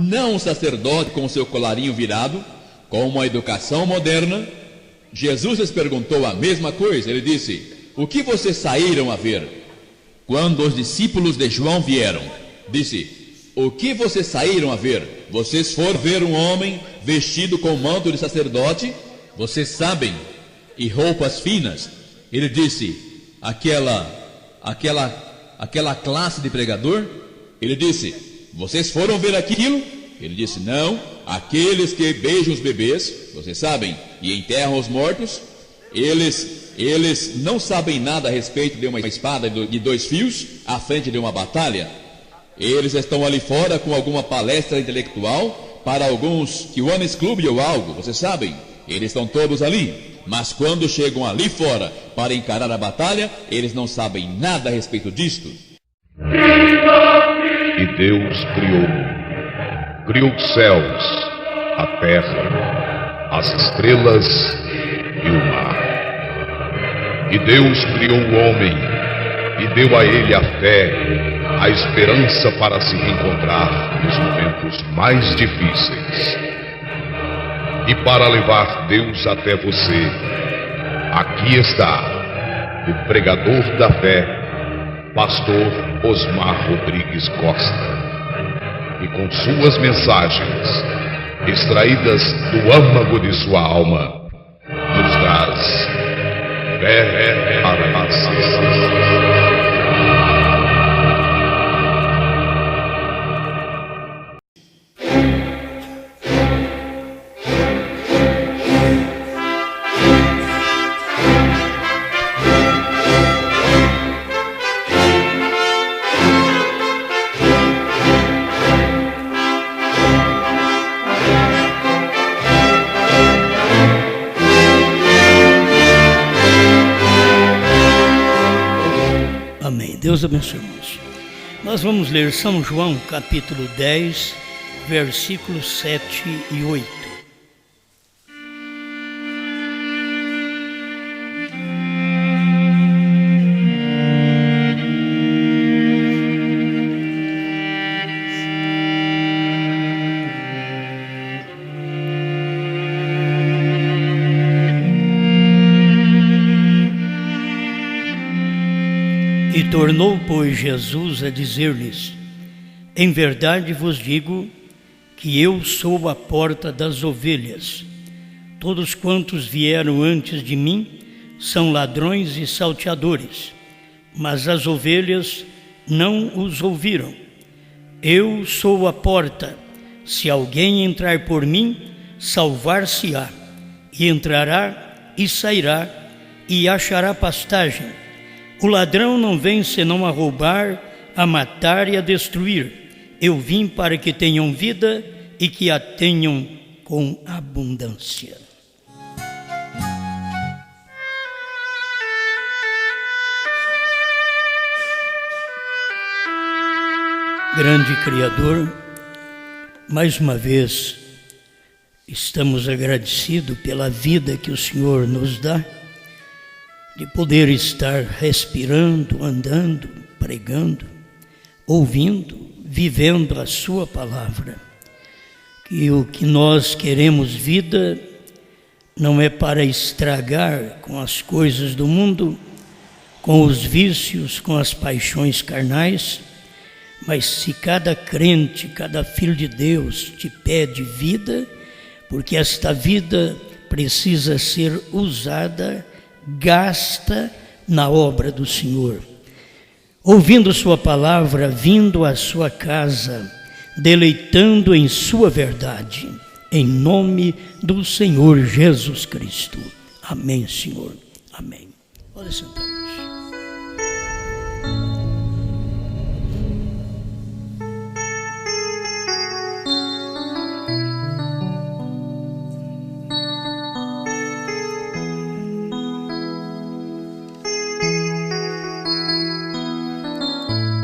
Não um sacerdote com seu colarinho virado, com uma educação moderna. Jesus lhes perguntou a mesma coisa. Ele disse: o que vocês saíram a ver? Quando os discípulos de João vieram, disse: o que vocês saíram a ver? Vocês foram ver um homem vestido com manto de sacerdote? Vocês sabem, e roupas finas. Ele disse: aquela classe de pregador? Ele disse: vocês foram ver aquilo? Ele disse: não. Aqueles que beijam os bebês, vocês sabem, e enterram os mortos, eles não sabem nada a respeito de uma espada de 2 fios à frente de uma batalha. Eles estão ali fora com alguma palestra intelectual para alguns Kiwanis Club ou algo, vocês sabem. Eles estão todos ali. Mas quando chegam ali fora para encarar a batalha, eles não sabem nada a respeito disto. E Deus criou os céus, a terra, as estrelas e o mar. E Deus criou o homem e deu a ele a fé, a esperança para se reencontrar nos momentos mais difíceis. E para levar Deus até você, aqui está o pregador da fé, pastor Osmar Rodrigues Costa. E com suas mensagens, extraídas do âmago de sua alma, nos traz fé para a nação. Deus abençoe, irmãos. Nós vamos ler São João, capítulo 10, versículos 7 e 8. E tornou, pois, Jesus a dizer-lhes: em verdade vos digo que eu sou a porta das ovelhas. Todos quantos vieram antes de mim são ladrões e salteadores, mas as ovelhas não os ouviram. Eu sou a porta. Se alguém entrar por mim, salvar-se-á, e entrará e sairá, e achará pastagem. O ladrão não vem senão a roubar, a matar e a destruir. Eu vim para que tenham vida e que a tenham com abundância. Grande Criador, mais uma vez estamos agradecidos pela vida que o Senhor nos dá, de poder estar respirando, andando, pregando, ouvindo, vivendo a sua palavra. Que o que nós queremos vida não é para estragar com as coisas do mundo, com os vícios, com as paixões carnais, mas se cada crente, cada filho de Deus te pede vida, porque esta vida precisa ser usada, gasta na obra do Senhor, ouvindo sua palavra, vindo à sua casa, deleitando em sua verdade, em nome do Senhor Jesus Cristo. Amém, Senhor. Amém. Pode sentar.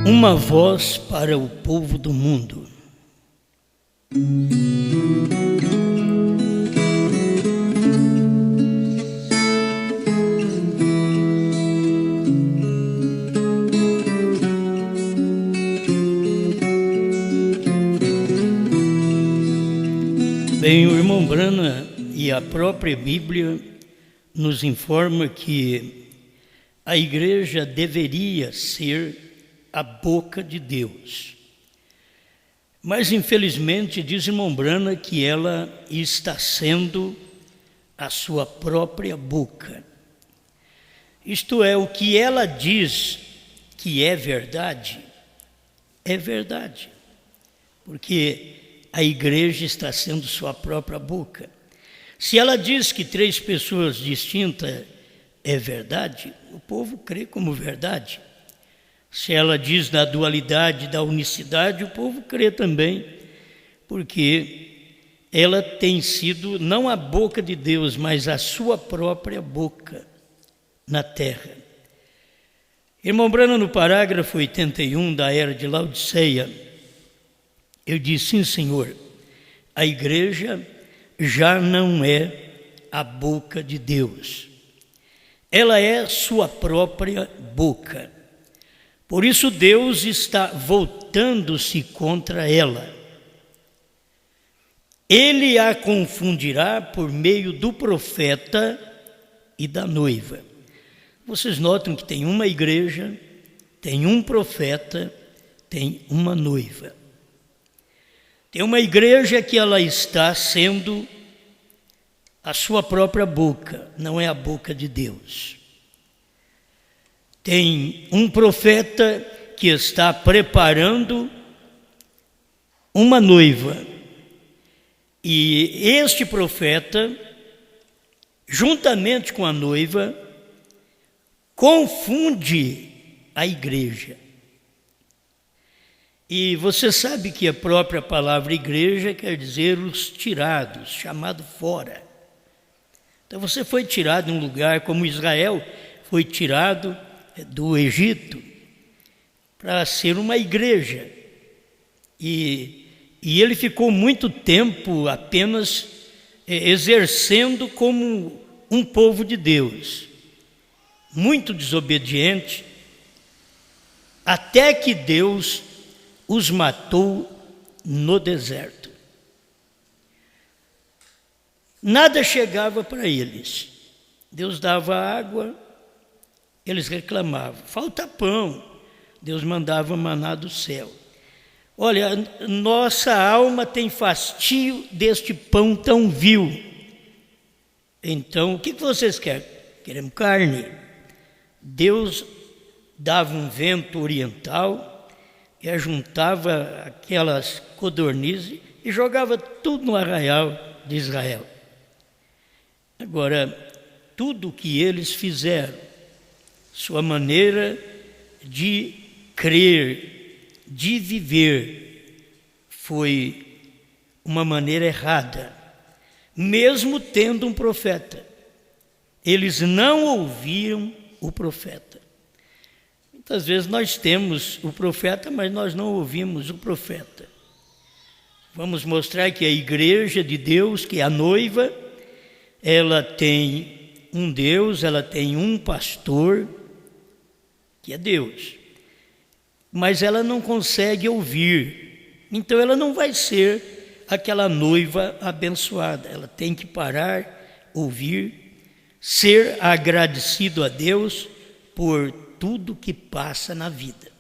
Uma voz para o povo do mundo. Bem, o irmão Brana e a própria Bíblia nos informa que a igreja deveria ser a boca de Deus. Mas, infelizmente, diz irmão Brana que ela está sendo a sua própria boca. Isto é, o que ela diz que é verdade, porque a igreja está sendo sua própria boca. Se ela diz que 3 pessoas distintas é verdade, o povo crê como verdade. Se ela diz da dualidade, da unicidade, o povo crê também, porque ela tem sido não a boca de Deus, mas a sua própria boca na terra. Irmão Brana, no parágrafo 81 da Era de Laodiceia, eu disse: sim, Senhor, a igreja já não é a boca de Deus. Ela é sua própria boca. Por isso Deus está voltando-se contra ela. Ele a confundirá por meio do profeta e da noiva. Vocês notam que tem uma igreja, tem um profeta, tem uma noiva. Tem uma igreja que ela está sendo a sua própria boca, não é a boca de Deus. Tem um profeta que está preparando uma noiva. E este profeta, juntamente com a noiva, confunde a igreja. E você sabe que a própria palavra igreja quer dizer os tirados, chamado fora. Então você foi tirado de um lugar como Israel foi tirado do Egito para ser uma igreja. E ele ficou muito tempo apenas exercendo como um povo de Deus, muito desobediente, até que Deus os matou no deserto. Nada chegava para eles. Deus dava água, eles reclamavam. Falta pão. Deus mandava maná do céu. Olha, nossa alma tem fastio deste pão tão vil. Então, o que vocês querem? Queremos carne. Deus dava um vento oriental e ajuntava aquelas codornizes e jogava tudo no arraial de Israel. Agora, tudo que eles fizeram, sua maneira de crer, de viver, foi uma maneira errada, mesmo tendo um profeta. Eles não ouviram o profeta. Muitas vezes nós temos o profeta, mas nós não ouvimos o profeta. Vamos mostrar que a igreja de Deus, que é a noiva, ela tem um Deus, ela tem um pastor, que é Deus. Mas ela não consegue ouvir. Então ela não vai ser aquela noiva abençoada. Ela tem que parar, ouvir, ser agradecido a Deus por tudo que passa na vida.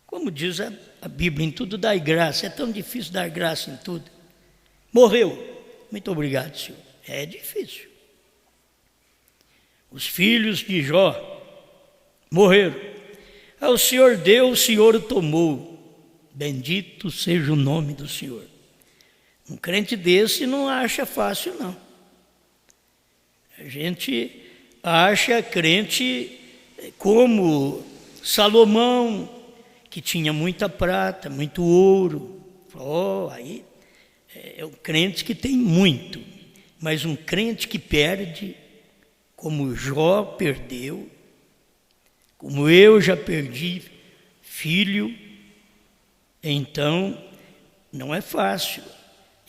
Como diz a Bíblia, em tudo dai graça. É tão difícil dar graça em tudo. Morreu. Muito obrigado, Senhor. É difícil. Os filhos de Jó morreram. O Senhor deu, o Senhor tomou. Bendito seja o nome do Senhor. Um crente desse não acha fácil, não. A gente acha crente como Salomão, que tinha muita prata, muito ouro. Aí é um crente que tem muito, mas um crente que perde, como Jó perdeu, como eu já perdi filho, então não é fácil.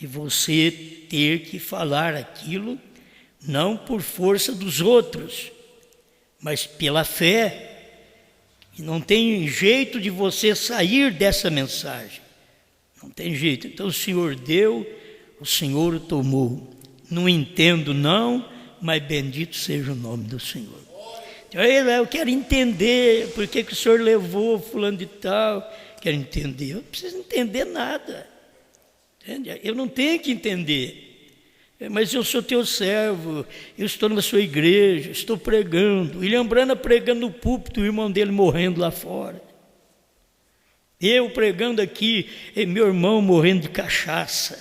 E você ter que falar aquilo, não por força dos outros, mas pela fé. E não tem jeito de você sair dessa mensagem. Não tem jeito. Então o Senhor deu, o Senhor o tomou. Não entendo não, mas bendito seja o nome do Senhor. Então, eu quero entender por que o Senhor levou fulano de tal. Quero entender. Eu não preciso entender nada. Entende? Eu não tenho que entender. Mas eu sou teu servo, eu estou na sua igreja, estou pregando. William Branham pregando no púlpito, o irmão dele morrendo lá fora. Eu pregando aqui, e meu irmão morrendo de cachaça.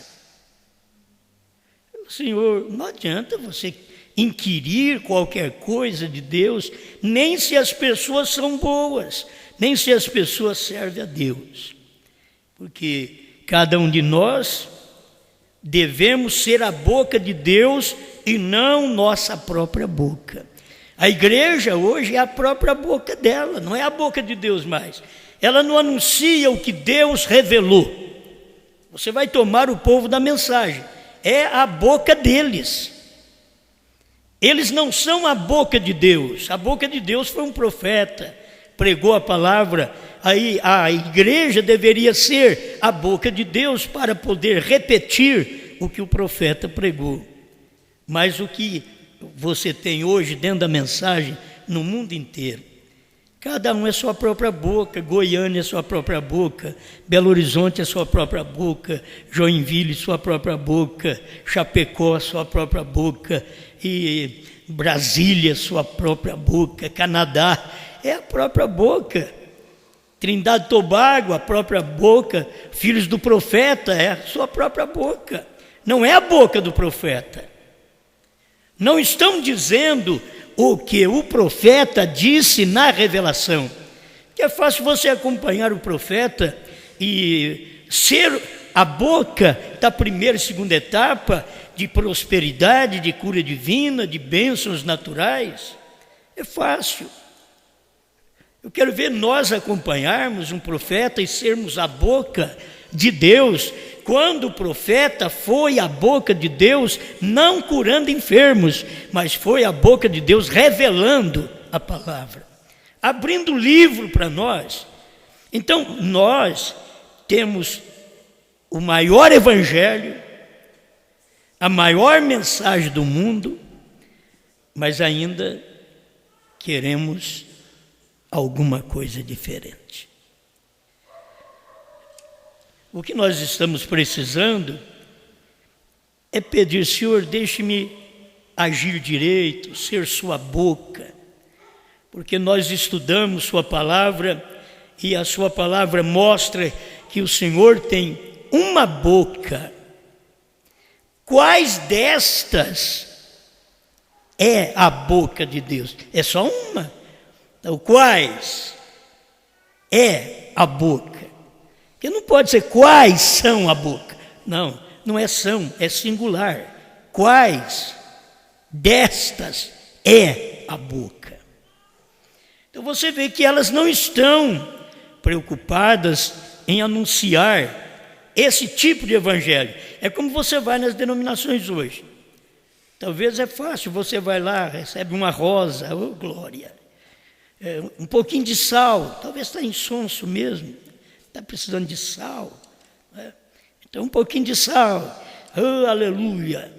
Senhor, não adianta você inquirir qualquer coisa de Deus, nem se as pessoas são boas, nem se as pessoas servem a Deus. Porque cada um de nós devemos ser a boca de Deus e não nossa própria boca. A igreja hoje é a própria boca dela, não é a boca de Deus mais. Ela não anuncia o que Deus revelou. Você vai tomar o povo da mensagem. É a boca deles. Eles não são a boca de Deus. A boca de Deus foi um profeta, pregou a palavra. Aí a igreja deveria ser a boca de Deus para poder repetir o que o profeta pregou. Mas o que você tem hoje dentro da mensagem no mundo inteiro, cada um é sua própria boca. Goiânia é sua própria boca, Belo Horizonte é sua própria boca, Joinville sua própria boca, Chapecó sua própria boca, e Brasília sua própria boca, Canadá é a própria boca, Trindade e Tobago a própria boca, Filhos do Profeta é a sua própria boca, não é a boca do profeta. Não estão dizendo o que o profeta disse na revelação, que é fácil você acompanhar o profeta e ser a boca da primeira e segunda etapa de prosperidade, de cura divina, de bênçãos naturais. É fácil. Eu quero ver nós acompanharmos um profeta e sermos a boca de Deus, quando o profeta foi a boca de Deus, não curando enfermos, mas foi a boca de Deus revelando a palavra, abrindo o livro para nós. Então nós temos o maior evangelho, a maior mensagem do mundo, mas ainda queremos alguma coisa diferente. O que nós estamos precisando é pedir: Senhor, deixe-me agir direito, ser sua boca, porque nós estudamos sua palavra e a sua palavra mostra que o Senhor tem uma boca. Quais destas é a boca de Deus? É só uma. Então, quais é a boca? Porque não pode ser quais são a boca. Não, não é são, é singular. Quais destas é a boca? Então você vê que elas não estão preocupadas em anunciar esse tipo de evangelho. É como você vai nas denominações hoje. Talvez é fácil, você vai lá, recebe uma rosa, oh glória, um pouquinho de sal, talvez está insonso mesmo, está precisando de sal, né? Então um pouquinho de sal, oh aleluia.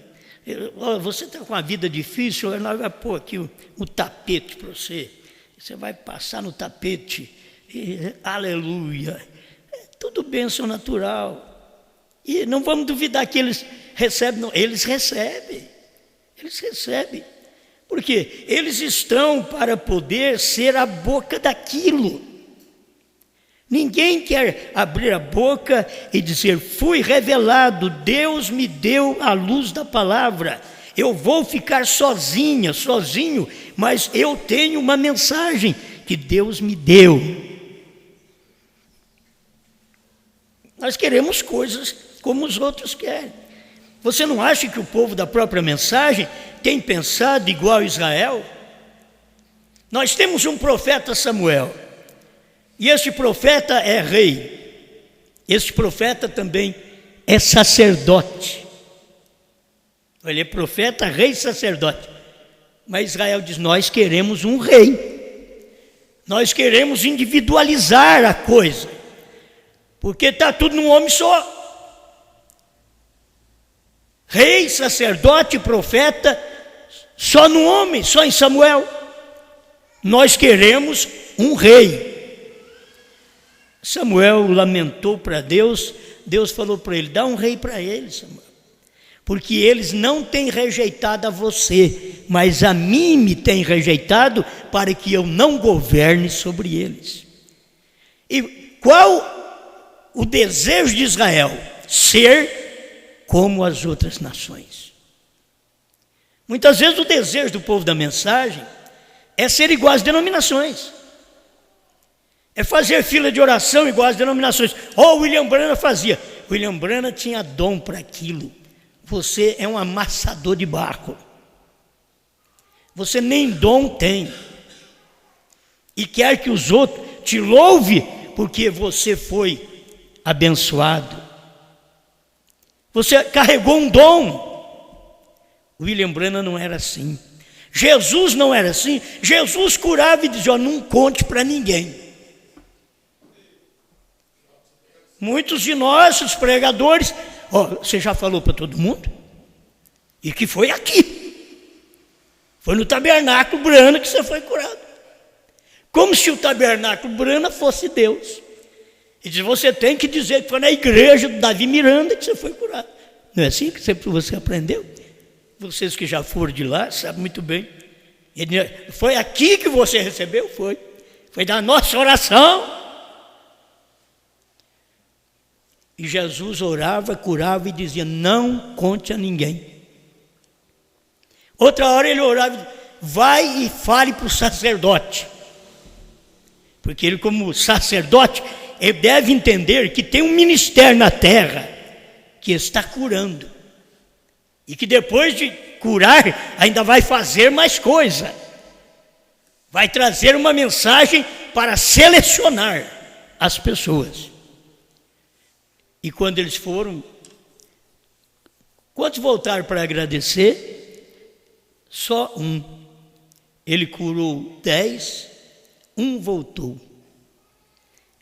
Você está com uma vida difícil, nós vamos pôr aqui o tapete para você, você vai passar no tapete, e, aleluia. Tudo bênção natural. E não vamos duvidar que eles recebem, não. Eles recebem. Porque eles estão para poder ser a boca daquilo. Ninguém quer abrir a boca e dizer: fui revelado, Deus me deu a luz da palavra, eu vou ficar sozinho, mas eu tenho uma mensagem que Deus me deu. Nós queremos coisas como os outros querem. Você não acha que o povo da própria mensagem tem pensado igual a Israel? Nós temos um profeta Samuel, e este profeta é rei, este profeta também é sacerdote. Ele é profeta, rei e sacerdote. Mas Israel diz: nós queremos um rei, nós queremos individualizar a coisa, porque está tudo num homem só. rei, sacerdote, profeta, só no homem, só em Samuel. Nós queremos um rei. Samuel lamentou para Deus, Deus falou para ele: dá um rei para eles, Samuel, porque eles não têm rejeitado a você, mas a mim me têm rejeitado para que eu não governe sobre eles. E qual o desejo de Israel? Ser como as outras nações. Muitas vezes o desejo do povo da mensagem é ser igual às denominações, é fazer fila de oração igual às denominações. O William Branham fazia. William Branham tinha dom para aquilo. Você é um amassador de barro. Você nem dom tem. E quer que os outros te louvem porque você foi abençoado. Você carregou um dom. William Branham não era assim. Jesus não era assim. Jesus curava e dizia: não conte para ninguém. Muitos de nós, os pregadores, você já falou para todo mundo? E que foi aqui. Foi no tabernáculo Branham que você foi curado. Como se o tabernáculo Branham fosse Deus. E diz: você tem que dizer que foi na igreja do Davi Miranda que você foi curado. Não é assim que você aprendeu? Vocês que já foram de lá sabem muito bem. Foi aqui que você recebeu? Foi da nossa oração. E Jesus orava, curava e dizia: não conte a ninguém. Outra hora ele orava e dizia: vai e fale para o sacerdote. Porque ele, como sacerdote, ele deve entender que tem um ministério na terra que está curando. E que depois de curar, ainda vai fazer mais coisa. Vai trazer uma mensagem para selecionar as pessoas. E quando eles foram, quantos voltaram para agradecer? Só um. Ele curou 10, um voltou.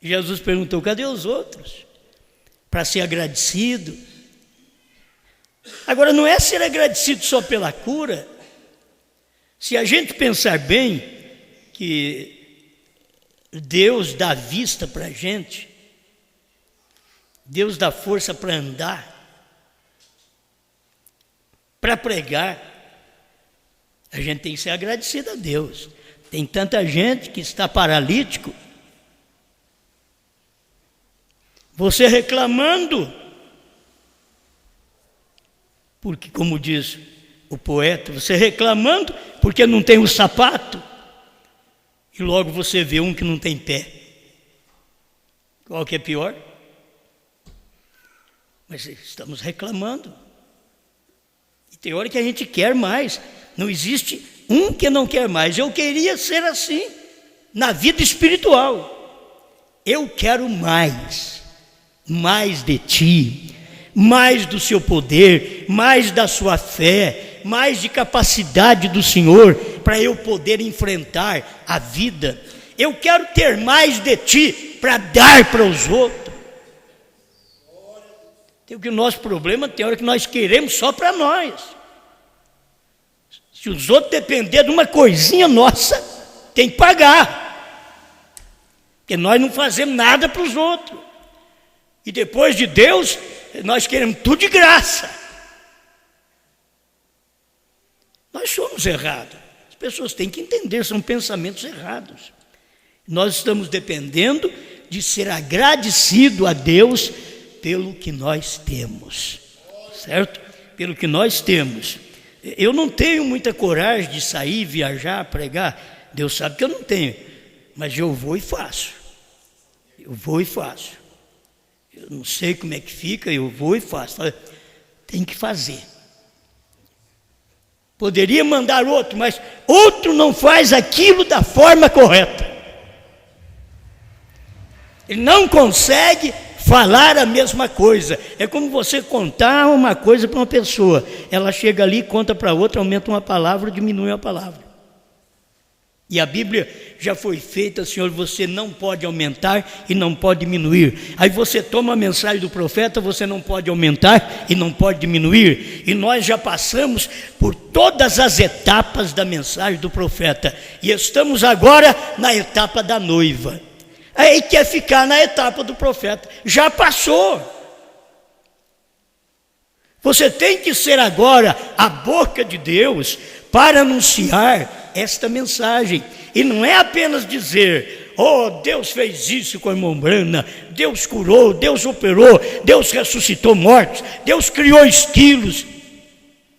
Jesus perguntou: cadê os outros? Para ser agradecido. Agora, não é ser agradecido só pela cura. Se a gente pensar bem que Deus dá vista para a gente, Deus dá força para andar, para pregar, a gente tem que ser agradecido a Deus. Tem tanta gente que está paralítico, você reclamando, porque, como diz o poeta, você reclamando porque não tem o sapato, e logo você vê um que não tem pé. Qual que é pior? Mas estamos reclamando. E tem hora que a gente quer mais. Não existe um que não quer mais. Eu queria ser assim na vida espiritual. Eu quero mais. Mais de ti. Mais do seu poder. Mais da sua fé. Mais de capacidade do Senhor para eu poder enfrentar a vida. Eu quero ter mais de ti para dar para os outros. Tem que o nosso problema tem hora que nós queremos só para nós. Se os outros dependerem de uma coisinha nossa, tem que pagar. Porque nós não fazemos nada para os outros. E depois de Deus, nós queremos tudo de graça. Nós somos errados. As pessoas têm que entender, são pensamentos errados. Nós estamos dependendo de ser agradecido a Deus pelo que nós temos, certo? Pelo que nós temos. Eu não tenho muita coragem de sair, viajar, pregar. Deus sabe que eu não tenho, mas eu vou e faço. Eu vou e faço. Eu não sei como é que fica, eu vou e faço. Tem que fazer. Poderia mandar outro, mas outro não faz aquilo da forma correta. Ele não consegue falar a mesma coisa. É como você contar uma coisa para uma pessoa. Ela chega ali, conta para outra, aumenta uma palavra, diminui uma palavra. E a Bíblia já foi feita, Senhor, você não pode aumentar e não pode diminuir. Aí você toma a mensagem do profeta, você não pode aumentar e não pode diminuir. E nós já passamos por todas as etapas da mensagem do profeta. E estamos agora na etapa da noiva. Aí quer ficar na etapa do profeta. Já passou. Você tem que ser agora a boca de Deus para anunciar esta mensagem. E não é apenas dizer: oh, Deus fez isso com a irmã Brana, Deus curou, Deus operou, Deus ressuscitou mortos, Deus criou esquilos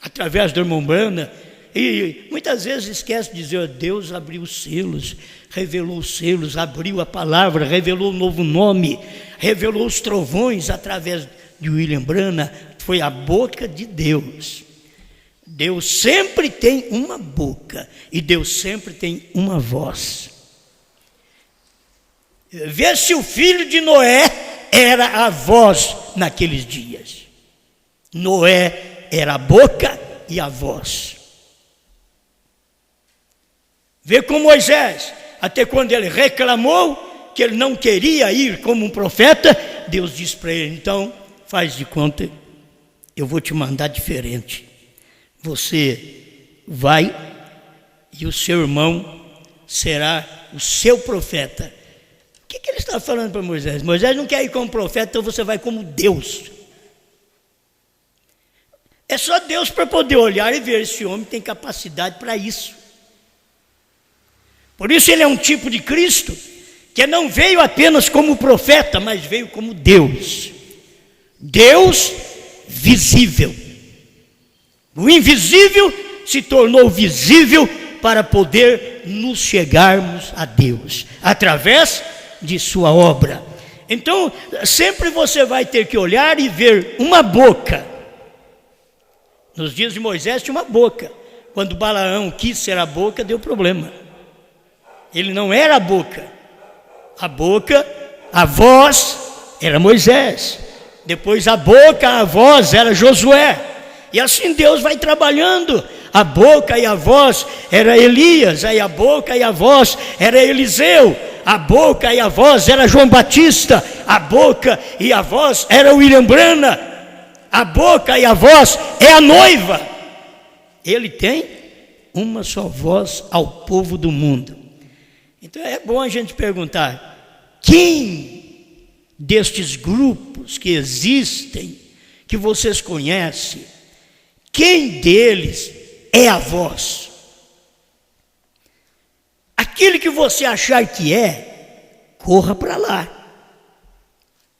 através da irmã Brana. E muitas vezes esquece de dizer: Deus abriu os selos, revelou os selos, abriu a palavra, revelou um novo nome, revelou os trovões através de William Brana. Foi a boca de Deus. Deus sempre tem uma boca e Deus sempre tem uma voz. Vê se o filho de Noé era a voz naqueles dias. Noé era a boca e a voz. Vê com Moisés, até quando ele reclamou que ele não queria ir como um profeta, Deus disse para ele: então faz de conta, eu vou te mandar diferente. Você vai e o seu irmão será o seu profeta. O que ele está falando para Moisés? Moisés não quer ir como profeta, então você vai como Deus. É só Deus para poder olhar e ver: esse homem tem capacidade para isso. Por isso ele é um tipo de Cristo que não veio apenas como profeta, mas veio como Deus. Deus visível. O invisível se tornou visível para poder nos chegarmos a Deus, através de sua obra. Então, sempre você vai ter que olhar e ver uma boca. Nos dias de Moisés tinha uma boca. Quando Balaão quis ser a boca, deu problema. Ele não era a boca. A boca, a voz era Moisés. Depois a boca, a voz era Josué. E assim Deus vai trabalhando. A boca e a voz era Elias, aí a boca e a voz era Eliseu, a boca e a voz era João Batista, a boca e a voz era William Brana, a boca e a voz é a noiva. Ele tem uma só voz ao povo do mundo. Então é bom a gente perguntar: quem destes grupos que existem, que vocês conhecem, quem deles é a voz? Aquele que você achar que é, corra para lá.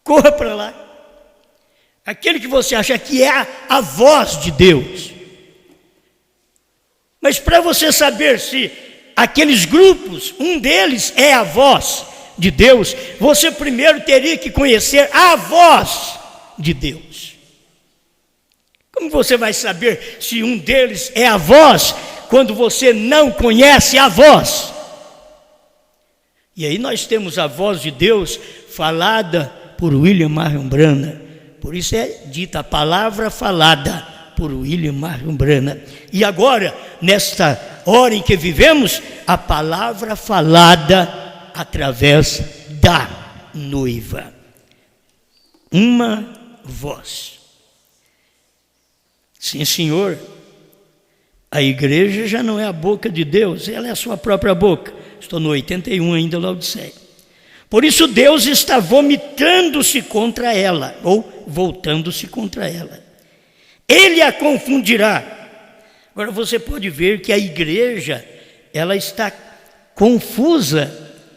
Corra para lá. Aquele que você achar que é a voz de Deus. Mas para você saber se aqueles grupos, um deles é a voz de Deus, você primeiro teria que conhecer a voz de Deus. Como você vai saber se um deles é a voz, quando você não conhece a voz? E aí nós temos a voz de Deus falada por William Marion Brana. Por isso é dita a palavra falada por William Marion Brana. E agora, nesta hora em que vivemos, a palavra falada através da noiva. Uma voz. Sim, senhor, a igreja já não é a boca de Deus, ela é a sua própria boca. Estou no 81 ainda, Laodiceia. Por isso Deus está vomitando-se contra ela, ou voltando-se contra ela. Ele a confundirá. Agora você pode ver que a igreja, ela está confusa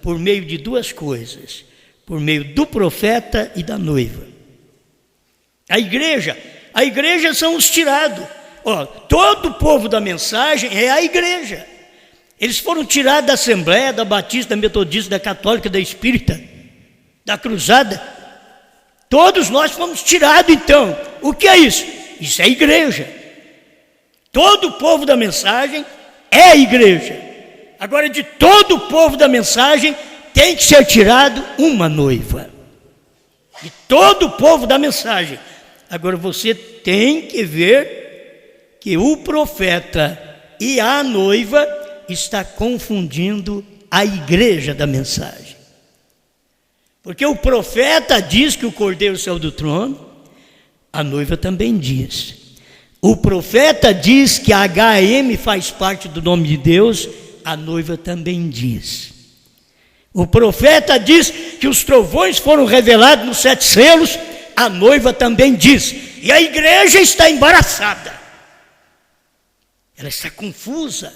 por meio de duas coisas. Por meio do profeta e da noiva. A igreja são os tirados. Todo o povo da mensagem é a igreja. Eles foram tirados da Assembleia, da Batista, da Metodista, da Católica, da Espírita, da Cruzada. Todos nós fomos tirados então. O que é isso? Isso é a igreja. Todo o povo da mensagem é a igreja. Agora, de todo o povo da mensagem tem que ser tirado uma noiva. De todo o povo da mensagem. Agora você tem que ver que o profeta e a noiva está confundindo a igreja da mensagem. Porque o profeta diz que o cordeiro saiu do trono, a noiva também diz. O profeta diz que a HM faz parte do nome de Deus, a noiva também diz. O profeta diz que os trovões foram revelados nos 7 selos, a noiva também diz. E a igreja está embaraçada. Ela está confusa.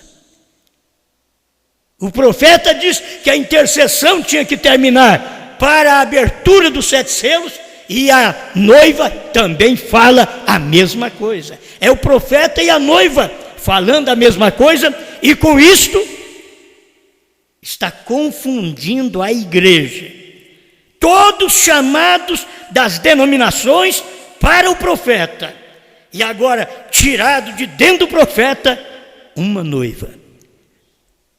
O profeta diz que a intercessão tinha que terminar para a abertura dos 7 selos, e a noiva também fala a mesma coisa. É o profeta e a noiva falando a mesma coisa, e com isto está confundindo a igreja. Todos chamados das denominações para o profeta, e agora tirado de dentro do profeta uma noiva.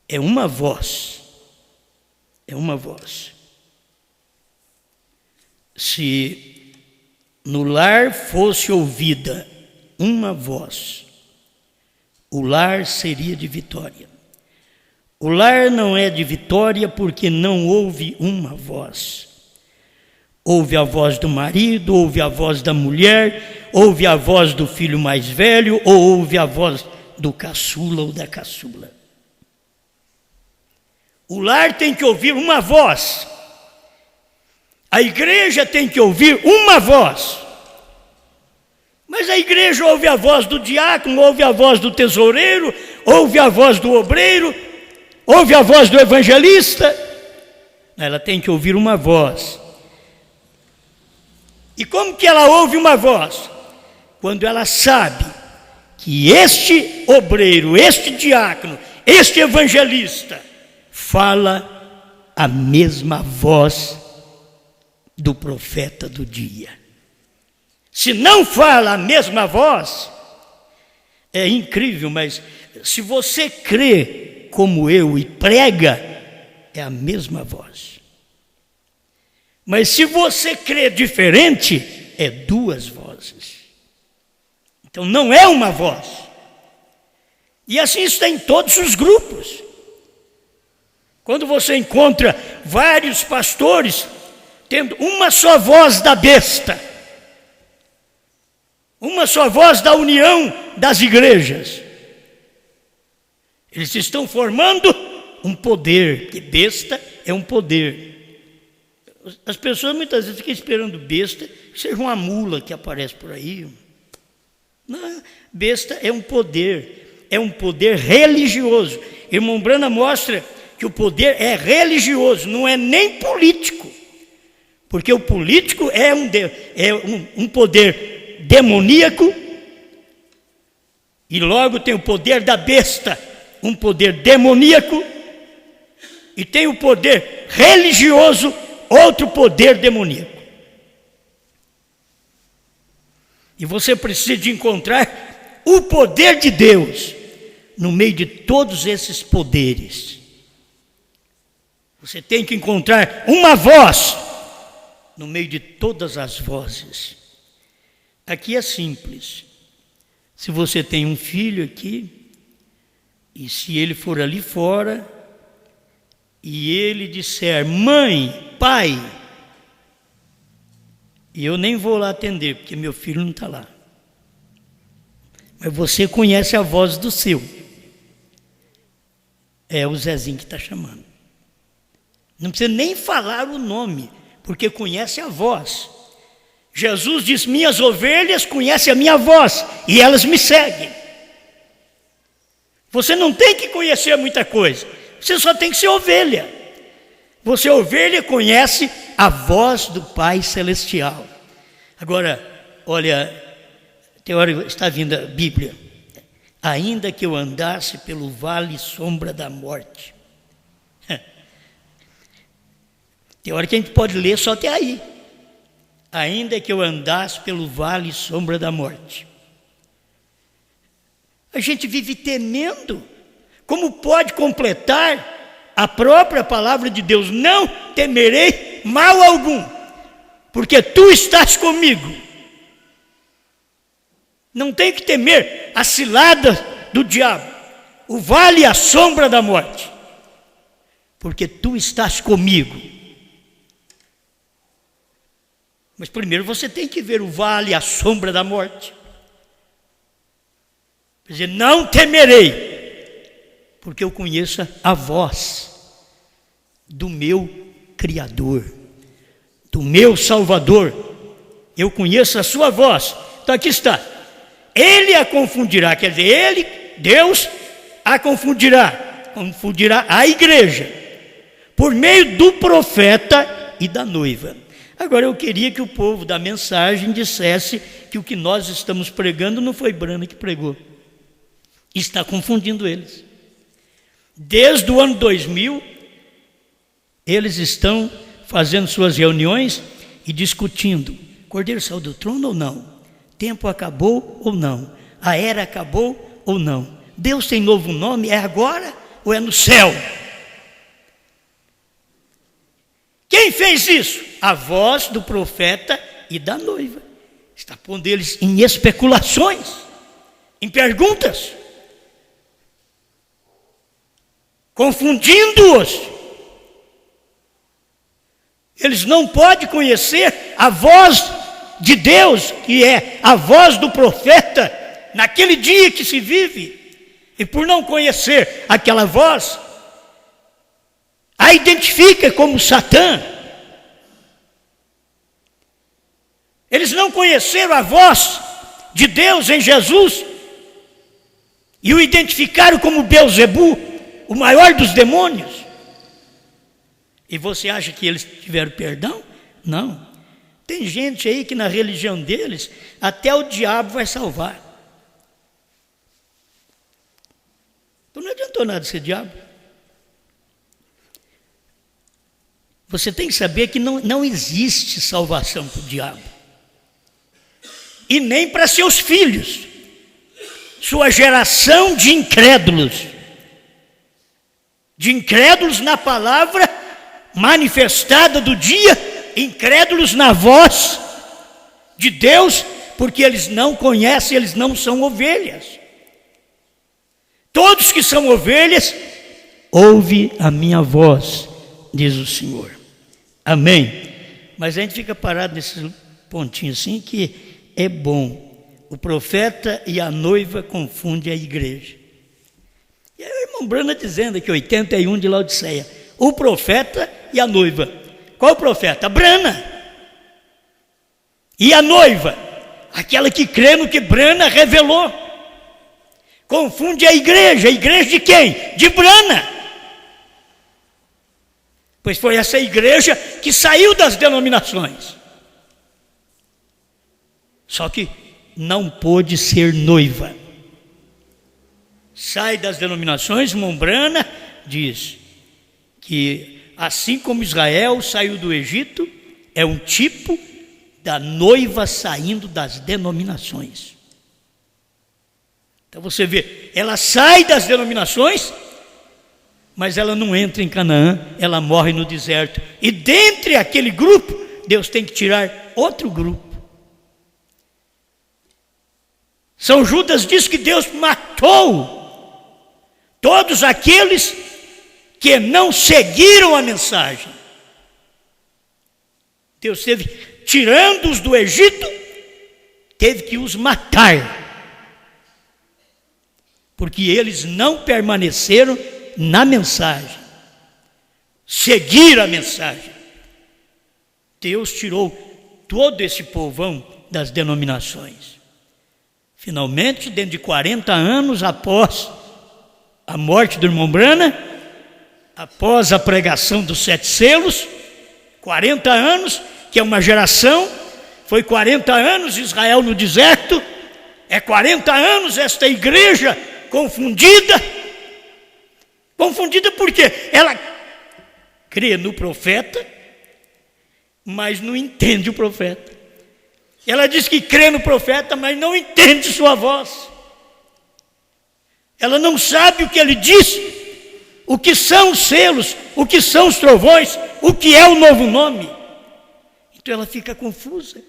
É uma voz. É uma voz. Se no lar fosse ouvida uma voz, o lar seria de vitória. O lar não é de vitória porque não ouve uma voz. Ouve a voz do marido, ouve a voz da mulher, ouve a voz do filho mais velho, ou ouve a voz do caçula ou da caçula. O lar tem que ouvir uma voz. A igreja tem que ouvir uma voz. Mas a igreja ouve a voz do diácono, ouve a voz do tesoureiro, ouve a voz do obreiro, ouve a voz do evangelista. Ela tem que ouvir uma voz. E como que ela ouve uma voz? Quando ela sabe que este obreiro, este diácono, este evangelista fala a mesma voz do profeta do dia. Se não fala a mesma voz, é incrível, mas se você crê como eu e prega, é a mesma voz. Mas se você crê diferente, é 2 vozes. Então não é uma voz. E assim está em todos os grupos. Quando você encontra vários pastores tendo uma só voz da besta, uma só voz da união das igrejas, eles estão formando um poder, que besta é um poder. As pessoas muitas vezes ficam esperando besta que seja uma mula que aparece por aí. Não, besta é um poder religioso. Irmão Brana mostra que o poder é religioso, não é nem político. Porque o político é um poder demoníaco, e logo tem o poder da besta, um poder demoníaco, e tem o poder religioso, outro poder demoníaco. E você precisa de encontrar o poder de Deus no meio de todos esses poderes. Você tem que encontrar uma voz no meio de todas as vozes. Aqui é simples. Se você tem um filho aqui, e se ele for ali fora, e ele disser, mãe, pai, e eu nem vou lá atender, porque meu filho não está lá. Mas você conhece a voz do seu. É o Zezinho que está chamando. Não precisa nem falar o nome, porque conhece a voz. Jesus diz, minhas ovelhas conhecem a minha voz, e elas me seguem. Você não tem que conhecer muita coisa, você só tem que ser ovelha. Você, ovelha, conhece a voz do Pai Celestial. Agora, olha, tem hora está vindo a Bíblia. Ainda que eu andasse pelo vale sombra da morte. Tem hora que a gente pode ler só até aí. Ainda que eu andasse pelo vale sombra da morte. A gente vive temendo. Como pode completar a própria palavra de Deus? Não temerei mal algum, porque tu estás comigo. Não tem que temer a cilada do diabo. o vale e a sombra da morte, porque tu estás comigo. Mas primeiro você tem que ver o vale e a sombra da morte. Quer dizer, não temerei, porque eu conheço a voz do meu Criador, do meu Salvador. Eu conheço a sua voz. Então aqui está. Ele a confundirá, quer dizer, ele, Deus, a confundirá a igreja, por meio do profeta e da noiva. Agora eu queria que o povo da mensagem dissesse que o que nós estamos pregando não foi Brana que pregou. Está confundindo eles. Desde o ano 2000, eles estão fazendo suas reuniões e discutindo: Cordeiro saiu do trono ou não? Tempo acabou ou não? A era acabou ou não? Deus tem novo nome? É agora ou é no céu? Quem fez isso? A voz do profeta e da noiva. Está pondo eles em especulações, em perguntas, confundindo-os. Eles não podem conhecer a voz de Deus, que é a voz do profeta, naquele dia que se vive. E por não conhecer aquela voz, a identifica como Satã. Eles não conheceram a voz de Deus em Jesus e o identificaram como Belzebu, o maior dos demônios. E você acha que eles tiveram perdão? Não. Tem gente aí que na religião deles até o diabo vai salvar. Então não adiantou nada ser diabo. Você tem que saber que não existe salvação para o diabo. E nem para seus filhos. Sua geração de incrédulos. De incrédulos na palavra manifestada do dia, incrédulos na voz de Deus, porque eles não conhecem, eles não são ovelhas. Todos que são ovelhas, ouve a minha voz, diz o Senhor. Amém. Mas a gente fica parado nesse pontinho assim, que é bom. O profeta e a noiva confundem a igreja. E aí o irmão Brana dizendo que 81 de Laodiceia, o profeta e a noiva. Qual o profeta? Brana. E a noiva? Aquela que crê no que Brana revelou. Confunde a igreja de quem? De Brana. Pois foi essa igreja que saiu das denominações. Só que não pôde ser noiva. Sai das denominações, irmão Brana diz que assim como Israel saiu do Egito, é um tipo da noiva saindo das denominações. Então você vê, ela sai das denominações, mas ela não entra em Canaã, ela morre no deserto. E dentre aquele grupo, Deus tem que tirar outro grupo. São Judas diz que Deus matou todos aqueles que não seguiram a mensagem. Deus teve, tirando-os do Egito, teve que os matar, porque eles não permaneceram na mensagem, seguiram a mensagem. Deus tirou todo esse povão das denominações. Finalmente, dentro de 40 anos após a morte do irmão Brana, após a pregação dos 7 selos, 40 anos, que é uma geração, foi 40 anos Israel no deserto, é 40 anos esta igreja confundida porque ela crê no profeta, mas não entende o profeta. Ela diz que crê no profeta, mas não entende sua voz. Ela não sabe o que ele diz, o que são os selos, o que são os trovões, o que é o novo nome. Então ela fica confusa.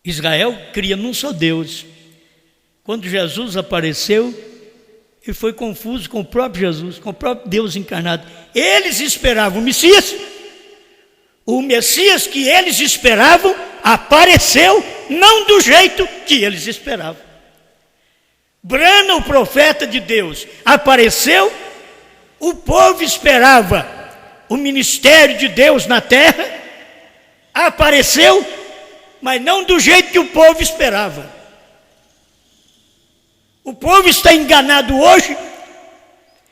Israel cria num só Deus. Quando Jesus apareceu, Ele foi confuso com o próprio Jesus, com o próprio Deus encarnado. Eles esperavam o Messias. O Messias que eles esperavam apareceu não do jeito que eles esperavam. Branham, o profeta de Deus, apareceu. O povo esperava o ministério de Deus na terra. Apareceu, mas não do jeito que o povo esperava. O povo está enganado hoje,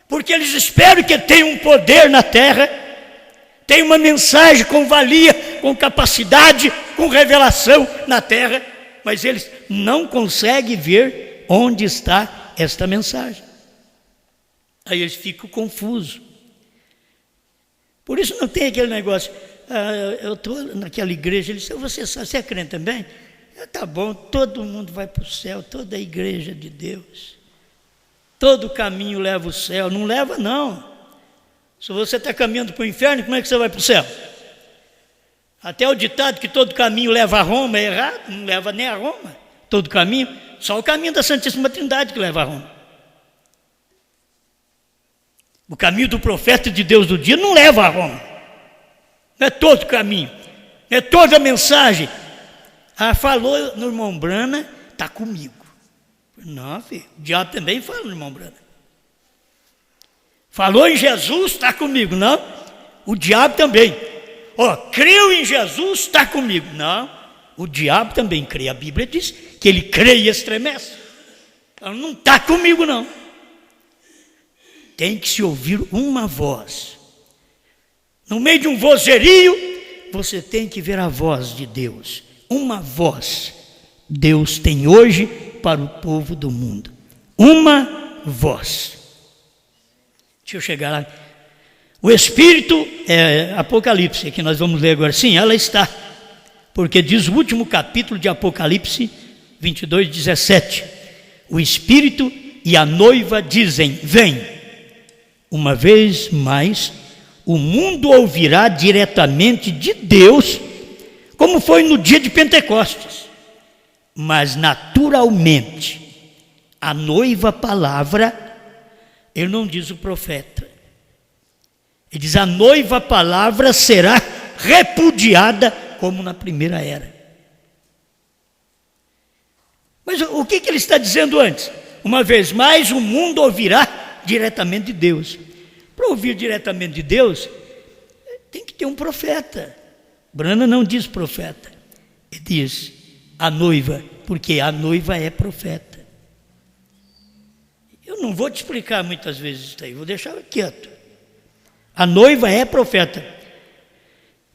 porque eles esperam que tenha um poder na terra, tenha uma mensagem com valia, com capacidade, com revelação na terra, mas eles não conseguem ver onde está esta mensagem. Aí eles ficam confusos. Por isso não tem aquele negócio, eu estou naquela igreja, ele disse, você é crente também? Tá bom, todo mundo vai para o céu, toda a igreja de Deus. Todo caminho leva ao céu. Não leva, não. Se você está caminhando para o inferno, como é que você vai para o céu? Até o ditado que todo caminho leva a Roma é errado, não leva nem a Roma. Todo caminho, só o caminho da Santíssima Trindade que leva a Roma. O caminho do profeta de Deus do dia não leva a Roma. Não é todo caminho, não é toda a mensagem. Falou no irmão Branham, está comigo. Não, filho, o diabo também fala no irmão Branham. Falou em Jesus, está comigo. Não, o diabo também. Creu em Jesus, está comigo. Não, o diabo também crê. A Bíblia diz que ele crê e estremece. Então, não está comigo, não. Tem que se ouvir uma voz. No meio de um vozerio, você tem que ver a voz de Deus. Uma voz Deus tem hoje para o povo do mundo. Uma voz. Deixa eu chegar lá. O Espírito, Apocalipse, que nós vamos ler agora. Sim, ela está. Porque diz o último capítulo de Apocalipse 22, 17. O Espírito e a noiva dizem, vem. Uma vez mais, o mundo ouvirá diretamente de Deus, como foi no dia de Pentecostes. Mas naturalmente, a noiva palavra, ele não diz o profeta. Ele diz, a noiva palavra será repudiada como na primeira era. Mas o que ele está dizendo antes? Uma vez mais, o mundo ouvirá diretamente de Deus. Para ouvir diretamente de Deus, tem que ter um profeta. Branham não diz profeta, ele diz a noiva, porque a noiva é profeta. Eu não vou te explicar muitas vezes isso aí, vou deixar quieto. A noiva é profeta.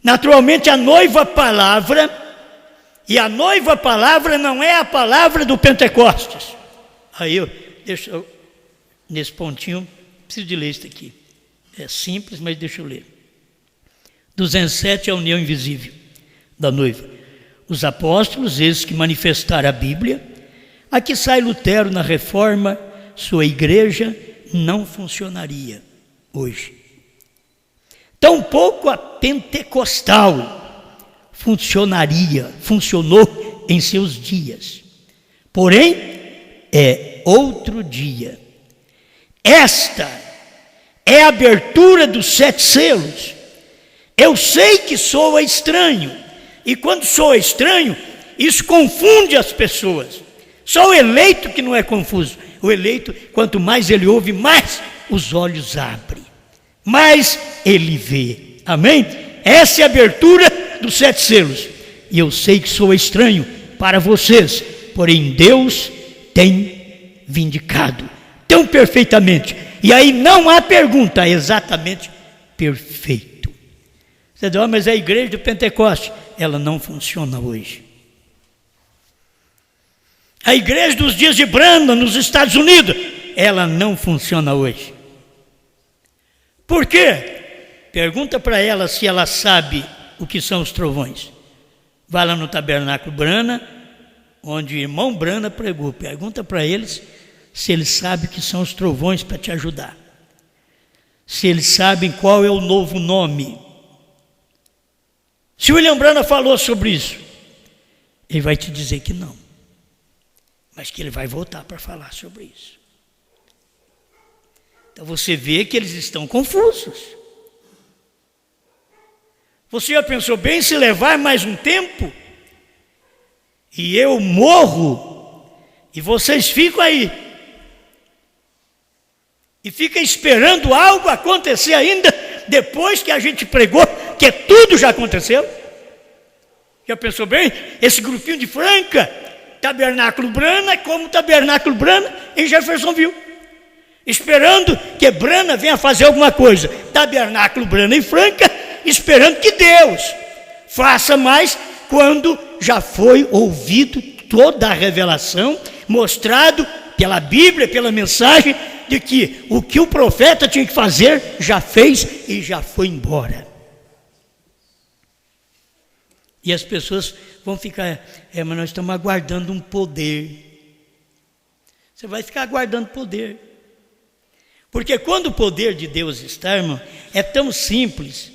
Naturalmente a noiva palavra, e a noiva palavra não é a palavra do Pentecostes. Aí nesse pontinho, preciso de ler isso aqui. É simples, mas deixa eu ler. 207 é a união invisível da noiva. Os apóstolos, esses que manifestaram a Bíblia. Aqui sai Lutero na Reforma, sua igreja não funcionaria hoje. Tampouco a pentecostal funcionou em seus dias. Porém, é outro dia. Esta é a abertura dos 7 selos. Eu sei que soa estranho, e quando soa estranho, isso confunde as pessoas. Só o eleito que não é confuso. O eleito, quanto mais ele ouve, mais os olhos abrem, mais ele vê. Amém? Essa é a abertura dos 7 selos. E eu sei que soa estranho para vocês, porém Deus tem vindicado tão perfeitamente. E aí não há pergunta, é exatamente perfeito. Você diz, mas a igreja do Pentecoste, ela não funciona hoje. A igreja dos dias de Branham nos Estados Unidos, ela não funciona hoje. Por quê? Pergunta para ela se ela sabe o que são os trovões. Vai lá no tabernáculo Branham, onde o irmão Branham pregou. Pergunta para eles se eles sabem o que são os trovões para te ajudar. Se eles sabem qual é o novo nome. Se o William Branham falou sobre isso, ele vai te dizer que não. Mas que ele vai voltar para falar sobre isso. Então você vê que eles estão confusos. Você já pensou bem, se levar mais um tempo e eu morro e vocês ficam aí e ficam esperando algo acontecer ainda depois que a gente pregou que tudo já aconteceu? Já pensou bem? Esse grupinho de Franca, Tabernáculo Brana, como Tabernáculo Brana em Jeffersonville, esperando que Brana venha fazer alguma coisa. Tabernáculo Brana em Franca, esperando que Deus faça mais, quando já foi ouvido toda a revelação, mostrado pela Bíblia, pela mensagem, de que o que o profeta tinha que fazer, já fez e já foi embora. E as pessoas vão ficar, mas nós estamos aguardando um poder. Você vai ficar aguardando poder. Porque quando o poder de Deus está, irmão, é tão simples.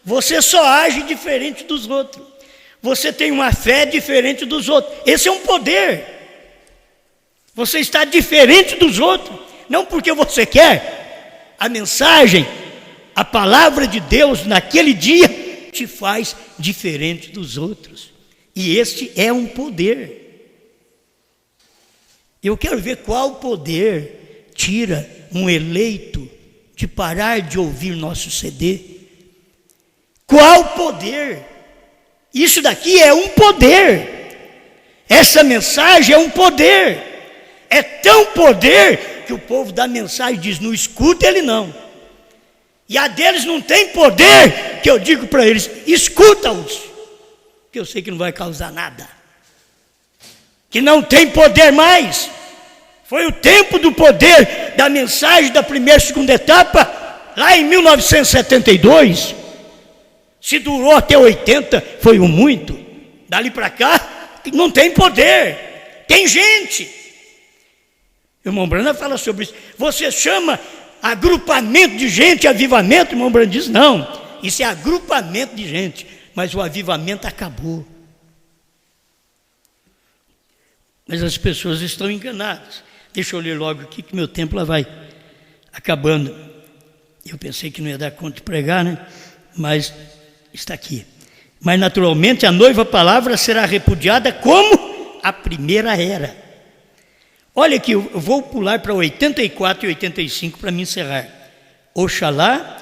Você só age diferente dos outros. Você tem uma fé diferente dos outros. Esse é um poder. Você está diferente dos outros. Não porque você quer. A mensagem, a palavra de Deus naquele dia te faz diferente dos outros. E este é um poder. Eu quero ver qual poder tira um eleito de parar de ouvir nosso CD. Qual poder? Isso daqui é um poder. Essa mensagem é um poder. É tão poder que o povo da mensagem diz, não escuta ele não. E a deles não tem poder, que eu digo para eles, escuta-os, que eu sei que não vai causar nada. Que não tem poder mais. Foi o tempo do poder da mensagem da primeira e segunda etapa, lá em 1972. Se durou até 80, foi o muito. Dali para cá, não tem poder. Tem gente. O irmão Brana fala sobre isso. Você chama agrupamento de gente, avivamento? O irmão Brana diz, não. Isso é agrupamento de gente. Mas o avivamento acabou. Mas as pessoas estão enganadas. Deixa eu ler logo aqui, que meu tempo lá vai acabando. Eu pensei que não ia dar conta de pregar, né? Mas está aqui. Mas naturalmente a noiva palavra será repudiada como a primeira era. Olha aqui, eu vou pular para 84 e 85 para me encerrar. Oxalá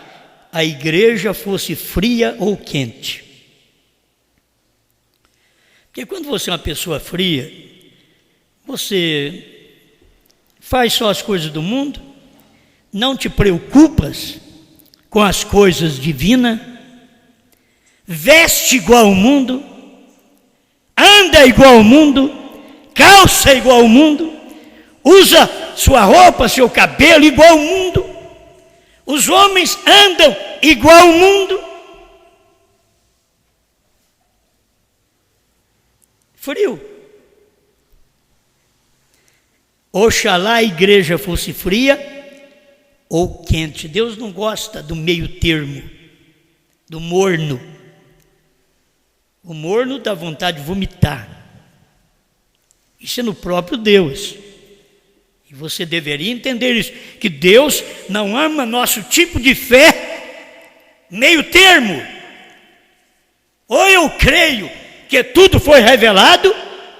a igreja fosse fria ou quente. Porque quando você é uma pessoa fria, você faz só as coisas do mundo, não te preocupas com as coisas divinas, veste igual ao mundo, anda igual ao mundo, calça igual ao mundo, usa sua roupa, seu cabelo igual ao mundo. Os homens andam igual ao mundo. Frio. Oxalá a igreja fosse fria ou quente. Deus não gosta do meio termo, do morno. O morno dá vontade de vomitar. Isso é no próprio Deus. E você deveria entender isso, que Deus não ama nosso tipo de fé meio termo. Ou eu creio que tudo foi revelado,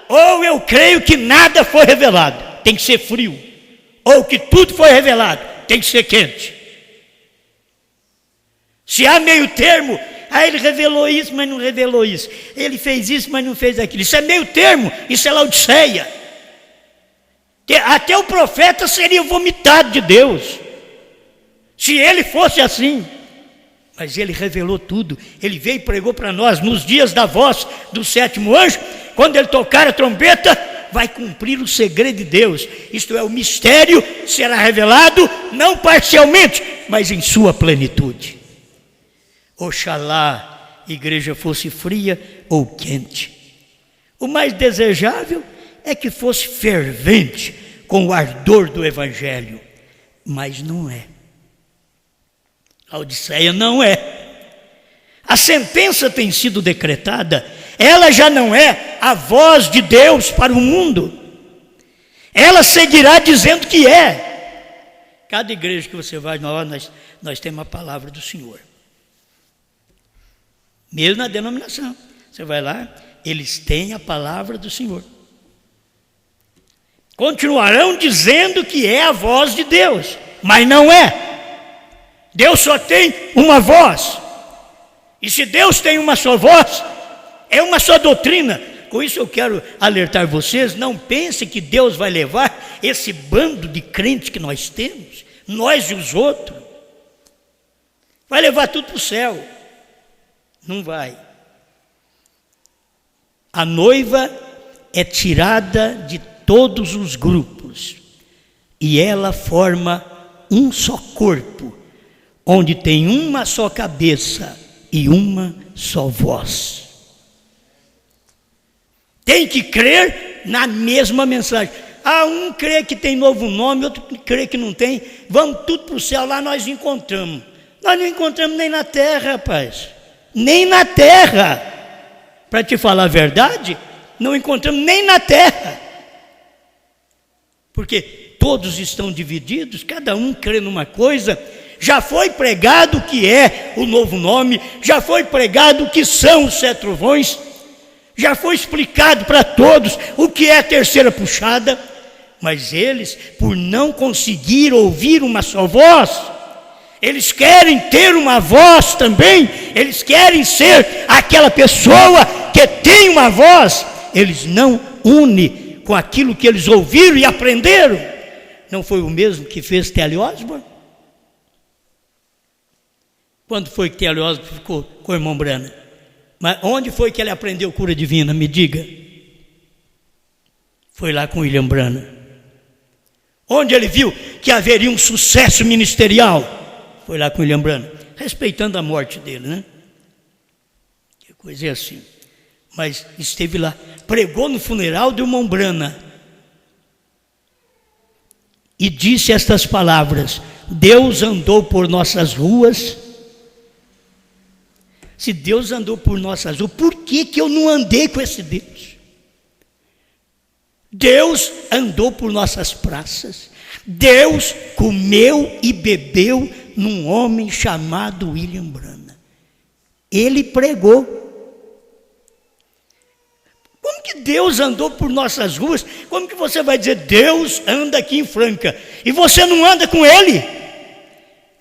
ou eu creio que nada foi revelado. Tem que ser frio. Ou que tudo foi revelado, tem que ser quente. Se há meio termo, ele revelou isso, mas não revelou isso. Ele fez isso, mas não fez aquilo. Isso é meio termo, isso é Laodiceia. Até o profeta seria vomitado de Deus, se ele fosse assim. Mas ele revelou tudo. Ele veio e pregou para nós nos dias da voz do sétimo anjo. Quando ele tocar a trombeta, vai cumprir o segredo de Deus. Isto é, o mistério será revelado, não parcialmente, mas em sua plenitude. Oxalá a igreja fosse fria ou quente. O mais desejável é que fosse fervente com o ardor do evangelho, mas não é. A Odisseia não é. A sentença tem sido decretada, ela já não é a voz de Deus para o mundo. Ela seguirá dizendo que é. Cada igreja que você vai, nós temos a palavra do Senhor. Mesmo na denominação. Você vai lá, eles têm a palavra do Senhor. Continuarão dizendo que é a voz de Deus, mas não é. Deus só tem uma voz. E se Deus tem uma só voz, é uma só doutrina. Com isso eu quero alertar vocês, não pensem que Deus vai levar esse bando de crentes que nós temos, nós e os outros, vai levar tudo para o céu. Não vai. A noiva é tirada de todos os grupos e ela forma um só corpo, onde tem uma só cabeça e uma só voz. Tem que crer na mesma mensagem. Um crê que tem novo nome, outro crê que não tem. Vamos tudo para o céu, lá nós encontramos. Nós não encontramos nem na terra, rapaz. Nem na terra. Para te falar a verdade, não encontramos nem na terra. Porque todos estão divididos, cada um crê numa coisa. Já foi pregado o que é o novo nome, já foi pregado o que são os 7 trovões, já foi explicado para todos o que é a terceira puxada, mas eles, por não conseguir ouvir uma só voz, eles querem ter uma voz também, eles querem ser aquela pessoa que tem uma voz, eles não unem com aquilo que eles ouviram e aprenderam. Não foi o mesmo que fez T.L. Osborne? Quando foi que T.L. Osborne ficou com o irmão Branham? Mas onde foi que ele aprendeu cura divina? Me diga. Foi lá com William Branham. Onde ele viu que haveria um sucesso ministerial? Foi lá com William Branham. Respeitando a morte dele, né? Que coisa é assim. Mas esteve lá. Pregou no funeral do irmão Branham. E disse estas palavras: Deus andou por nossas ruas. Se Deus andou por nossas ruas, por que eu não andei com esse Deus? Deus andou por nossas praças. Deus comeu e bebeu num homem chamado William Branham. Ele pregou. Como que Deus andou por nossas ruas? Como que você vai dizer Deus anda aqui em Franca e você não anda com Ele?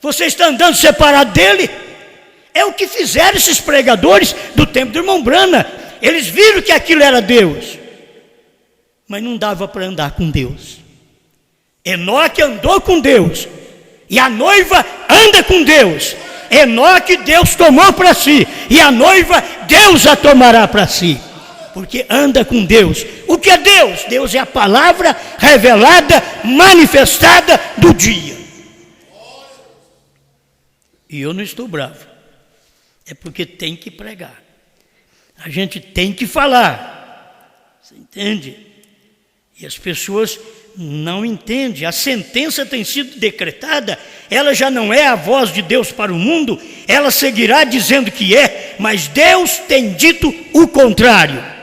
Você está andando separado dEle? É o que fizeram esses pregadores do tempo do irmão Branham. Eles viram que aquilo era Deus, mas não dava para andar com Deus. Enoque andou com Deus, e a noiva anda com Deus. Enoque Deus tomou para si, e a noiva Deus a tomará para si, porque anda com Deus. O que é Deus? Deus é a palavra revelada, manifestada do dia. E eu não estou bravo. É porque tem que pregar. A gente tem que falar. Você entende? E as pessoas não entendem. A sentença tem sido decretada. Ela já não é a voz de Deus para o mundo. Ela seguirá dizendo que é. Mas Deus tem dito o contrário.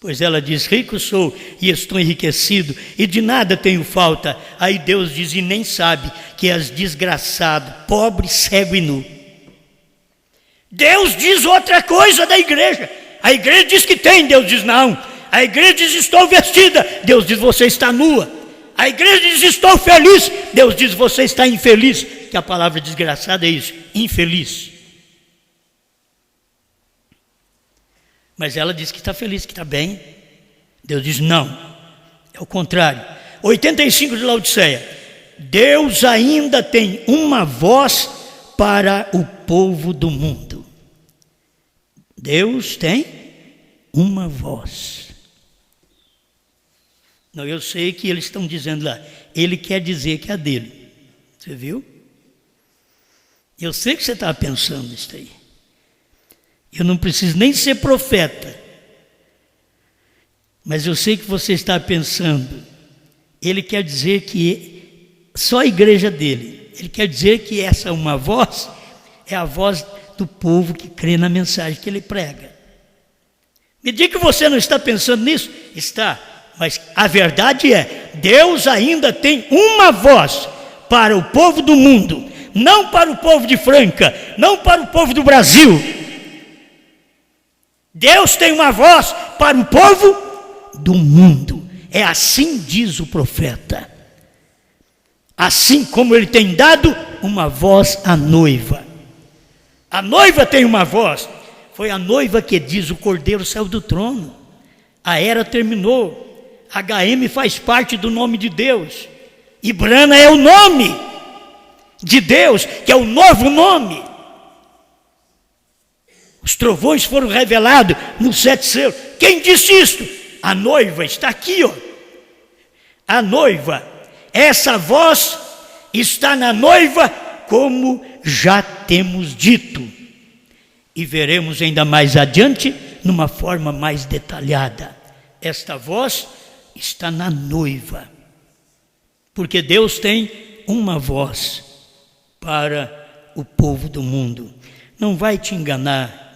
Pois ela diz, rico sou e estou enriquecido, e de nada tenho falta. Aí Deus diz, e nem sabe que és desgraçado, pobre, cego e nu. Deus diz outra coisa da igreja. A igreja diz que tem, Deus diz não. A igreja diz, estou vestida, Deus diz, você está nua. A igreja diz, estou feliz, Deus diz, você está infeliz. Que a palavra desgraçada é isso, infeliz. Mas ela diz que está feliz, que está bem. Deus diz não, é o contrário. 85 de Laodiceia. Deus ainda tem uma voz para o povo do mundo. Deus tem uma voz. Não, eu sei que eles estão dizendo lá, ele quer dizer que é a dele. Você viu? Eu sei que você estava pensando nisso aí. Eu não preciso nem ser profeta, mas eu sei que você está pensando. Ele quer dizer que só a igreja dele. Ele quer dizer que essa uma voz é a voz do povo que crê na mensagem que ele prega. Me diga que você não está pensando nisso? Está, Mas a verdade é, Deus ainda tem uma voz para o povo do mundo, não para o povo de Franca, não para o povo do Brasil. Deus tem uma voz para o povo do mundo. É assim diz o profeta. Assim como ele tem dado uma voz à noiva. A noiva tem uma voz. Foi a noiva que diz: o cordeiro saiu do trono. A era terminou. HM faz parte do nome de Deus. E Brana é o nome de Deus, que é o novo nome. Os trovões foram revelados nos 7 selos. Quem disse isto? A noiva está aqui, ó. A noiva. Essa voz está na noiva, como já temos dito. E veremos ainda mais adiante, numa forma mais detalhada. Esta voz está na noiva. Porque Deus tem uma voz para o povo do mundo. Não vai te enganar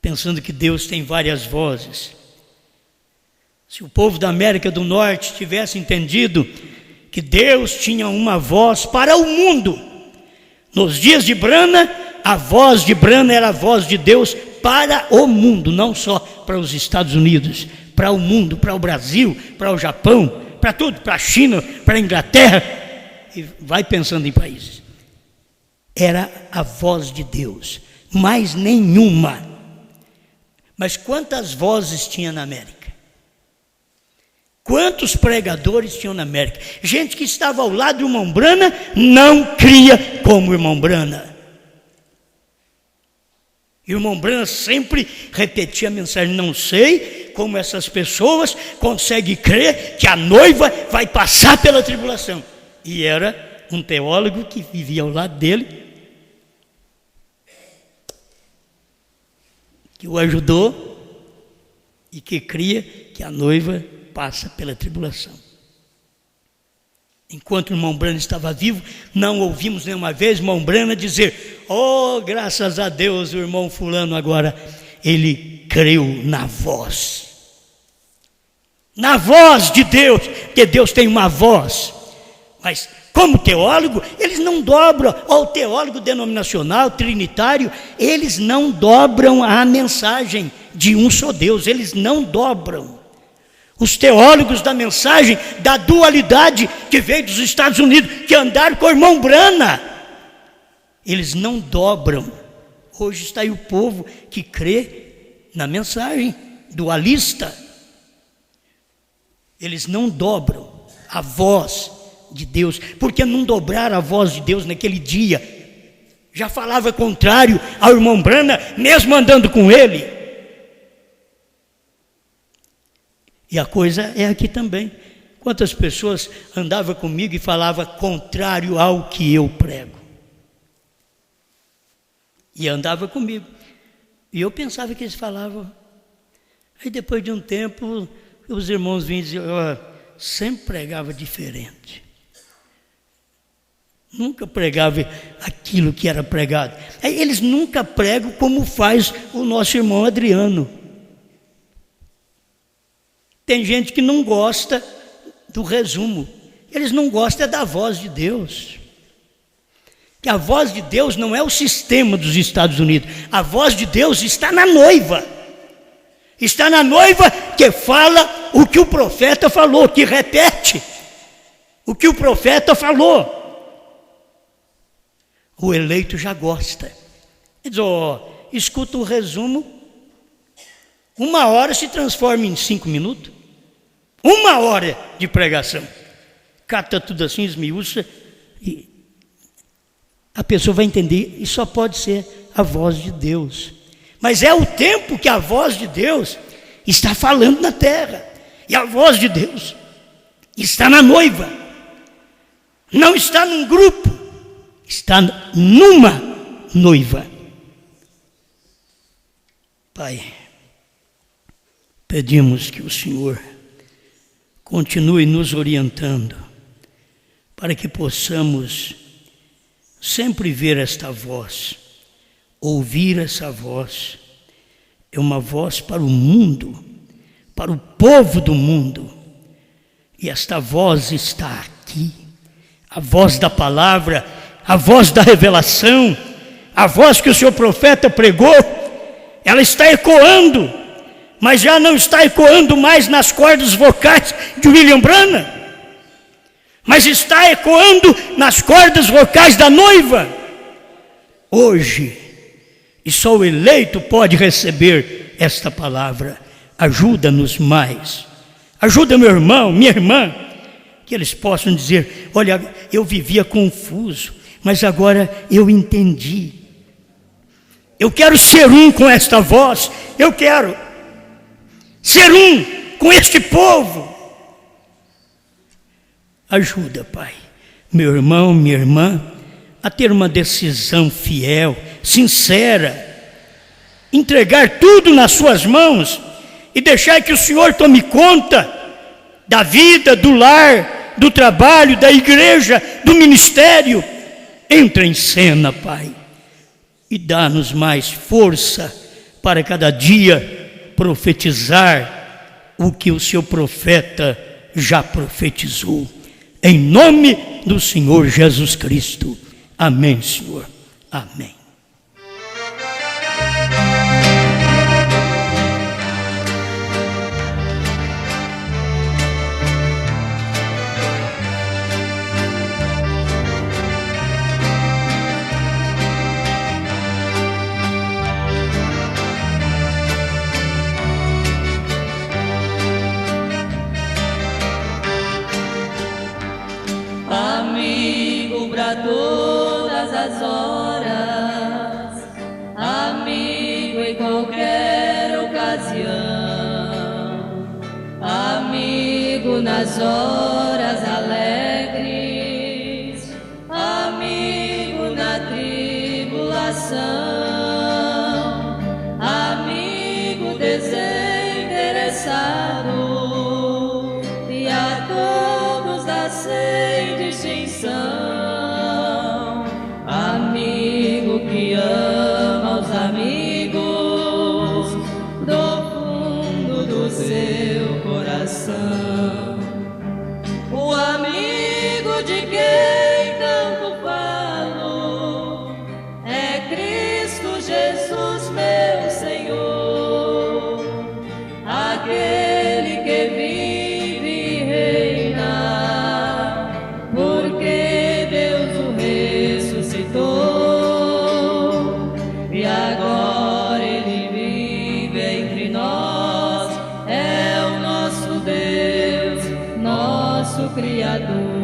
pensando que Deus tem várias vozes. Se o povo da América do Norte tivesse entendido que Deus tinha uma voz para o mundo, nos dias de Brana, a voz de Brana era a voz de Deus para o mundo, não só para os Estados Unidos, para o mundo, para o Brasil, para o Japão, para tudo, para a China, para a Inglaterra, e vai pensando em países. Era a voz de Deus, mais nenhuma. Mas quantas vozes tinha na América? Quantos pregadores tinham na América? Gente que estava ao lado do irmão Brana não cria como o irmão Brana. E o irmão Brana sempre repetia a mensagem: não sei como essas pessoas conseguem crer que a noiva vai passar pela tribulação. E era um teólogo que vivia ao lado dele, que o ajudou e que cria que a noiva passa pela tribulação. Enquanto o irmão Brana estava vivo, não ouvimos nenhuma vez o irmão Brana dizer: oh, graças a Deus, o irmão fulano agora, ele creu na voz. Na voz de Deus, porque Deus tem uma voz. Mas como teólogo, eles não dobram, o teólogo denominacional, trinitário, eles não dobram a mensagem de um só Deus, eles não dobram. Os teólogos da mensagem da dualidade que veio dos Estados Unidos, que andaram com o irmão Brana, eles não dobram. Hoje está aí o povo que crê na mensagem dualista. Eles não dobram a voz de Deus, porque não dobraram a voz de Deus naquele dia. Já falava contrário ao irmão Brana, mesmo andando com ele. E a coisa é aqui também. Quantas pessoas andavam comigo e falavam contrário ao que eu prego? E andava comigo. E eu pensava que eles falavam. Aí depois de um tempo, os irmãos vinham dizer: oh, sempre pregava diferente. Nunca pregava aquilo que era pregado. Aí eles nunca pregam como faz o nosso irmão Adriano. Tem gente que não gosta do resumo. Eles não gostam da voz de Deus. Que a voz de Deus não é o sistema dos Estados Unidos. A voz de Deus está na noiva. Está na noiva que fala o que o profeta falou, que repete o que o profeta falou. O eleito já gosta. Ele diz: oh, escuta o resumo, 1 hora se transforma em 5 minutos. 1 hora de pregação. Cata tudo assim, esmiúça, e a pessoa vai entender, e só pode ser a voz de Deus. Mas é o tempo que a voz de Deus está falando na terra. E a voz de Deus está na noiva. Não está num grupo, está numa noiva. Pai, pedimos que o Senhor continue nos orientando, para que possamos sempre ver esta voz, ouvir essa voz. É uma voz para o mundo, para o povo do mundo. E esta voz está aqui, a voz da palavra, a voz da revelação, a voz que o seu profeta pregou, ela está ecoando, mas já não está ecoando mais nas cordas vocais de William Branham, mas está ecoando nas cordas vocais da noiva. Hoje, e só o eleito pode receber esta palavra. Ajuda-nos mais, ajuda meu irmão, minha irmã, que eles possam dizer: olha, eu vivia confuso, mas agora eu entendi. Eu quero ser um com esta voz, eu quero ser um com este povo. Ajuda, Pai, meu irmão, minha irmã, a ter uma decisão fiel, sincera, entregar tudo nas suas mãos e deixar que o Senhor tome conta da vida, do lar, do trabalho, da igreja, do ministério. Entra em cena, Pai, e dá-nos mais força para cada dia profetizar o que o seu profeta já profetizou. Em nome do Senhor Jesus Cristo. Amém, Senhor. Amém. Amigo pra todas as horas, amigo em qualquer ocasião, amigo nas horas alegres, amigo na tribulação, amigo desinteressado, e a todos dá sem distinção, amigo que ama os amigos do fundo do seu coração, o amigo de quem tanto falo é Cristo Jesus, meu Senhor, aquele que vive e reina, porque Deus o ressuscitou e agora Ele vive entre nós, é o nosso Deus, nosso Criador.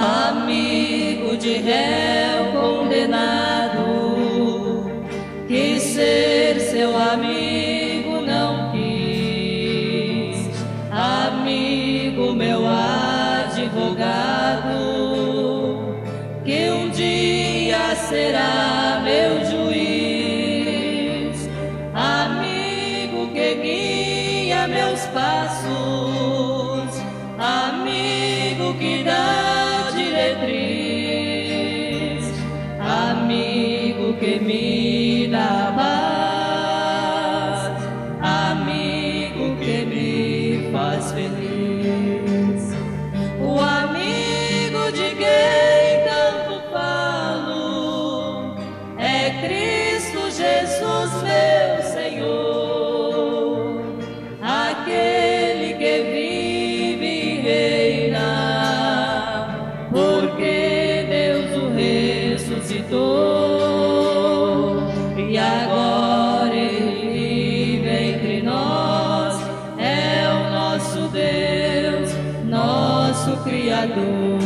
Amigo de réu condenado, que ser seu amigo não quis, amigo meu advogado, que um dia será meu juiz, amigo que guia meus passos, amigo que dá diretriz, amigo que me dá paz, amigo que me faz feliz, o amigo de quem tanto falo é Cristo Jesus, meu Senhor, aquele que vive e reina, porque Deus o ressuscitou e agora Ele vive entre nós, é o nosso Deus, nosso Criador.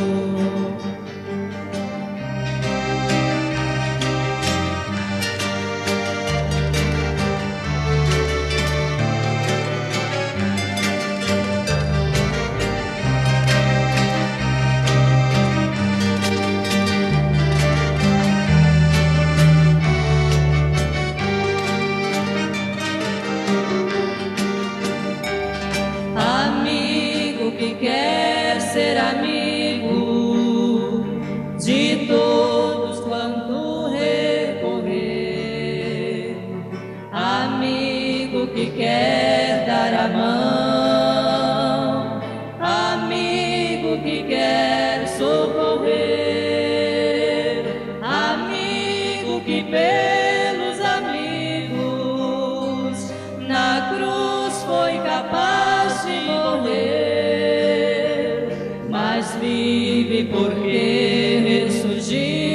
a mão, amigo que quer socorrer, amigo que pelos amigos na cruz foi capaz de morrer, mas vive porque ressurgiu.